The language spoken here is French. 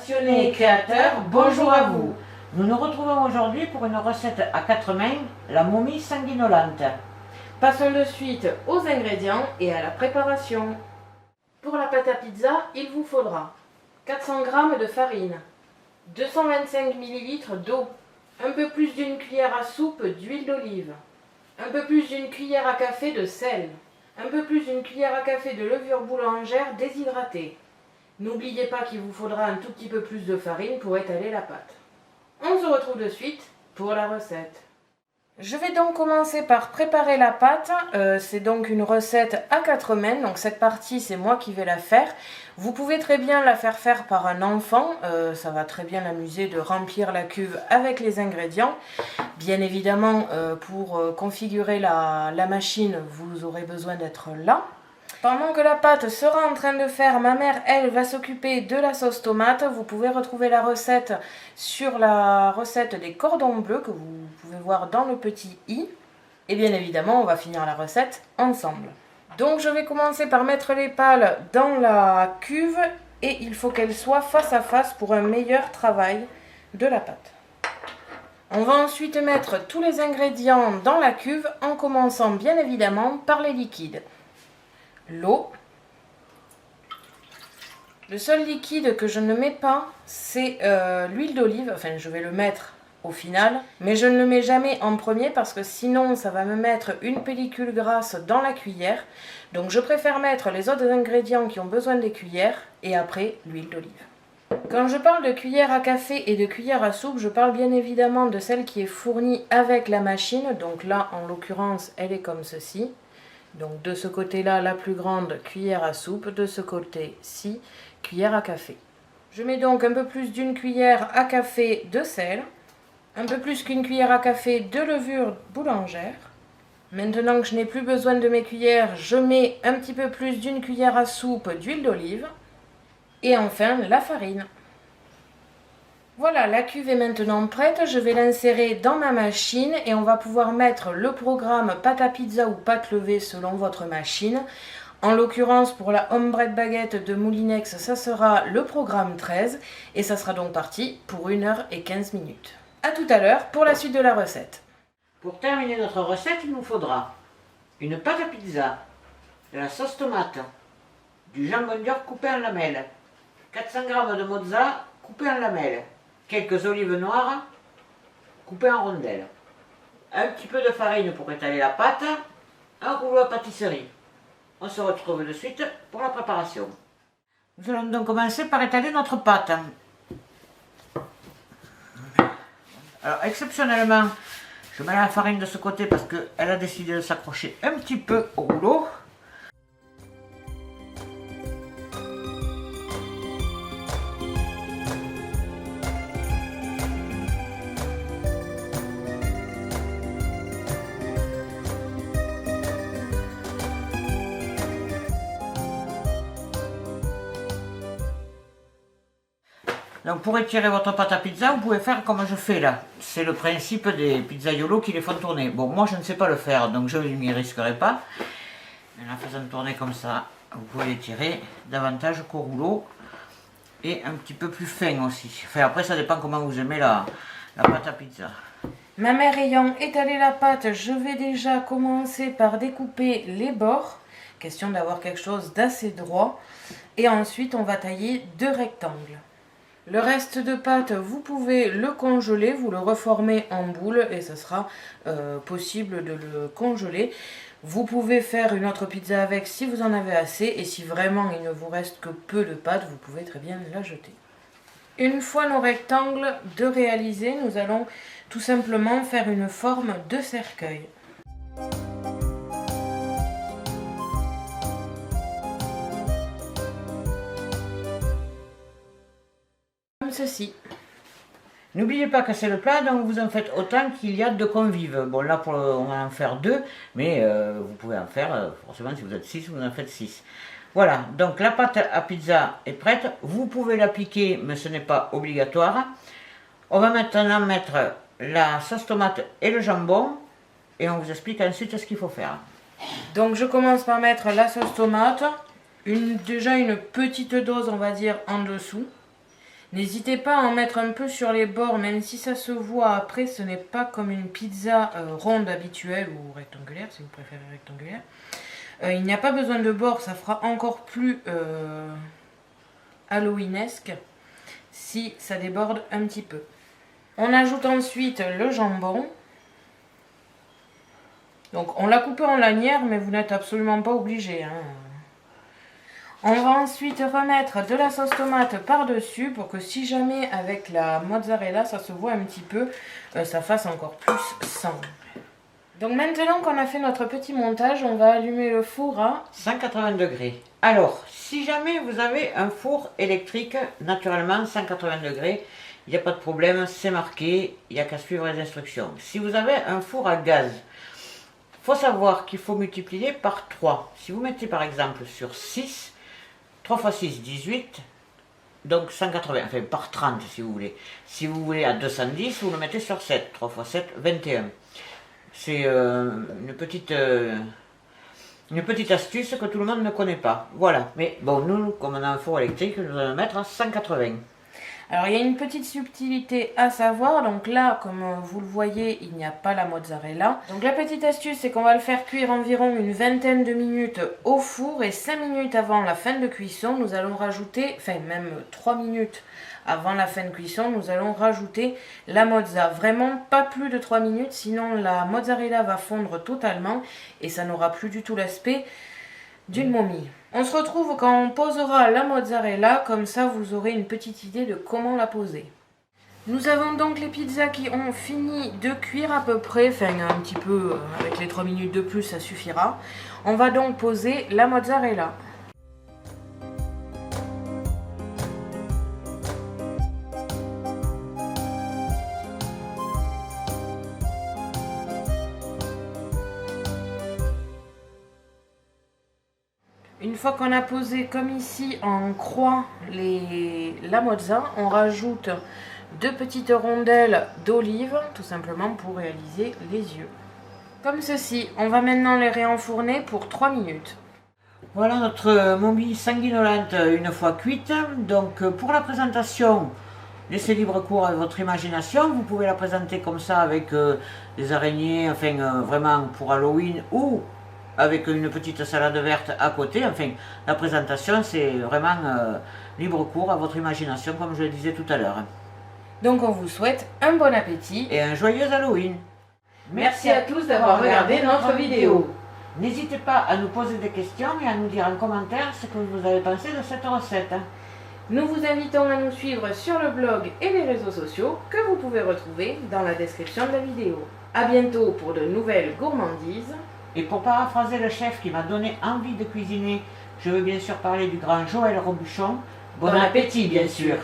passionnés et créateurs, bonjour à vous. Nous nous retrouvons aujourd'hui pour une recette à 4 mains, la momie sanguinolente. Passons de suite aux ingrédients et à la préparation. Pour la pâte à pizza, il vous faudra 400 g de farine, 225 ml d'eau, un peu plus d'une cuillère à soupe d'huile d'olive, un peu plus d'une cuillère à café de sel, un peu plus d'une cuillère à café de levure boulangère déshydratée. N'oubliez pas qu'il vous faudra un tout petit peu plus de farine pour étaler la pâte. On se retrouve de suite pour la recette. Je vais donc commencer par préparer la pâte. C'est donc une recette à 4 mains, donc cette partie c'est moi qui vais la faire. Vous pouvez très bien la faire par un enfant, ça va très bien l'amuser de remplir la cuve avec les ingrédients. Bien évidemment, pour configurer la machine, vous aurez besoin d'être là. Pendant que la pâte sera en train de faire, ma mère, elle, va s'occuper de la sauce tomate. Vous pouvez retrouver la recette sur la recette des cordons bleus que vous pouvez voir dans le petit i. Et bien évidemment, on va finir la recette ensemble. Donc je vais commencer par mettre les pales dans la cuve et il faut qu'elles soient face à face pour un meilleur travail de la pâte. On va ensuite mettre tous les ingrédients dans la cuve en commençant bien évidemment par les liquides. L'eau. Le seul liquide que je ne mets pas, c'est l'huile d'olive. Enfin, je vais le mettre au final, mais je ne le mets jamais en premier parce que sinon, ça va me mettre une pellicule grasse dans la cuillère. Donc, je préfère mettre les autres ingrédients qui ont besoin des cuillères et après l'huile d'olive. Quand je parle de cuillère à café et de cuillère à soupe, je parle bien évidemment de celle qui est fournie avec la machine. Donc là, en l'occurrence, elle est comme ceci. Donc de ce côté-là, la plus grande cuillère à soupe, de ce côté-ci, cuillère à café. Je mets donc un peu plus d'une cuillère à café de sel, un peu plus qu'une cuillère à café de levure boulangère. Maintenant que je n'ai plus besoin de mes cuillères, je mets un petit peu plus d'une cuillère à soupe d'huile d'olive. Et enfin, la farine. Voilà, la cuve est maintenant prête, je vais l'insérer dans ma machine et on va pouvoir mettre le programme pâte à pizza ou pâte levée selon votre machine. En l'occurrence, pour la Home Bread Baguette de Moulinex, ça sera le programme 13 et ça sera donc parti pour 1h15. A tout à l'heure pour la suite de la recette. Pour terminer notre recette, il nous faudra une pâte à pizza, de la sauce tomate, du jambon dur coupé en lamelles, 400 g de mozza coupé en lamelles, quelques olives noires coupées en rondelles, un petit peu de farine pour étaler la pâte, un rouleau à pâtisserie. On se retrouve de suite pour la préparation. Nous allons donc commencer par étaler notre pâte. Alors exceptionnellement, je mets la farine de ce côté parce qu'elle a décidé de s'accrocher un petit peu au rouleau. Donc pour étirer votre pâte à pizza, vous pouvez faire comme je fais là. C'est le principe des pizzaiolos qui les font tourner. Bon, moi je ne sais pas le faire, donc je ne m'y risquerai pas. En la faisant tourner comme ça, vous pouvez l'étirer davantage qu'au rouleau. Et un petit peu plus fin aussi. Enfin après ça dépend comment vous aimez la pâte à pizza. Ma mère ayant étalé la pâte, je vais déjà commencer par découper les bords. Question d'avoir quelque chose d'assez droit. Et ensuite on va tailler 2 rectangles. Le reste de pâte, vous pouvez le congeler, vous le reformez en boule et ce sera possible de le congeler. Vous pouvez faire une autre pizza avec si vous en avez assez et si vraiment il ne vous reste que peu de pâte, vous pouvez très bien la jeter. Une fois nos rectangles de réaliser, nous allons tout simplement faire une forme de cercueil. Ceci. N'oubliez pas que c'est le plat, donc vous en faites autant qu'il y a de convives. Bon là on va en faire 2, mais vous pouvez en faire, forcément si vous êtes 6, vous en faites 6. Voilà, donc la pâte à pizza est prête, vous pouvez l'appliquer, mais ce n'est pas obligatoire. On va maintenant mettre la sauce tomate et le jambon, et on vous explique ensuite ce qu'il faut faire. Donc je commence par mettre la sauce tomate, déjà une petite dose on va dire en dessous. N'hésitez pas à en mettre un peu sur les bords, même si ça se voit après, ce n'est pas comme une pizza ronde habituelle ou rectangulaire, si vous préférez rectangulaire. Il n'y a pas besoin de bords, ça fera encore plus halloweenesque si ça déborde un petit peu. On ajoute ensuite le jambon. Donc on l'a coupé en lanières, mais vous n'êtes absolument pas obligé, hein. On va ensuite remettre de la sauce tomate par-dessus pour que si jamais avec la mozzarella ça se voit un petit peu, ça fasse encore plus sang. Donc maintenant qu'on a fait notre petit montage, on va allumer le four à 180 degrés. Alors, si jamais vous avez un four électrique, naturellement 180 degrés, il n'y a pas de problème, c'est marqué, il n'y a qu'à suivre les instructions. Si vous avez un four à gaz, il faut savoir qu'il faut multiplier par 3. Si vous mettez par exemple sur 6, 3 x 6, 18, donc 180, enfin par 30 si vous voulez. Si vous voulez à 210, vous le mettez sur 7, 3 x 7, 21. C'est une petite astuce que tout le monde ne connaît pas. Voilà, mais bon, nous, comme on a un four électrique, nous allons le mettre à 180. Alors il y a une petite subtilité à savoir, donc là comme vous le voyez il n'y a pas la mozzarella. Donc la petite astuce c'est qu'on va le faire cuire environ une vingtaine de minutes au four et 5 minutes avant la fin de cuisson nous allons rajouter, enfin même 3 minutes avant la fin de cuisson nous allons rajouter la mozza. Vraiment pas plus de 3 minutes sinon la mozzarella va fondre totalement et ça n'aura plus du tout l'aspect d'une momie. On se retrouve quand on posera la mozzarella, comme ça vous aurez une petite idée de comment la poser. Nous avons donc les pizzas qui ont fini de cuire à peu près, enfin un petit peu, avec les 3 minutes de plus ça suffira. On va donc poser la mozzarella. Une fois qu'on a posé comme ici en croix la mozza, on rajoute 2 petites rondelles d'olive, tout simplement pour réaliser les yeux. Comme ceci, on va maintenant les réenfourner pour 3 minutes. Voilà notre momie sanguinolente une fois cuite. Donc pour la présentation, laissez libre cours à votre imagination. Vous pouvez la présenter comme ça avec des araignées, enfin vraiment pour Halloween ou avec une petite salade verte à côté. Enfin, la présentation, c'est vraiment libre cours à votre imagination, comme je le disais tout à l'heure. Donc on vous souhaite un bon appétit et un joyeux Halloween. Merci à tous d'avoir regardé notre vidéo. N'hésitez pas à nous poser des questions et à nous dire en commentaire ce que vous avez pensé de cette recette. Nous vous invitons à nous suivre sur le blog et les réseaux sociaux que vous pouvez retrouver dans la description de la vidéo. A bientôt pour de nouvelles gourmandises. Et pour paraphraser le chef qui m'a donné envie de cuisiner, je veux bien sûr parler du grand Joël Robuchon. Bon appétit bien sûr.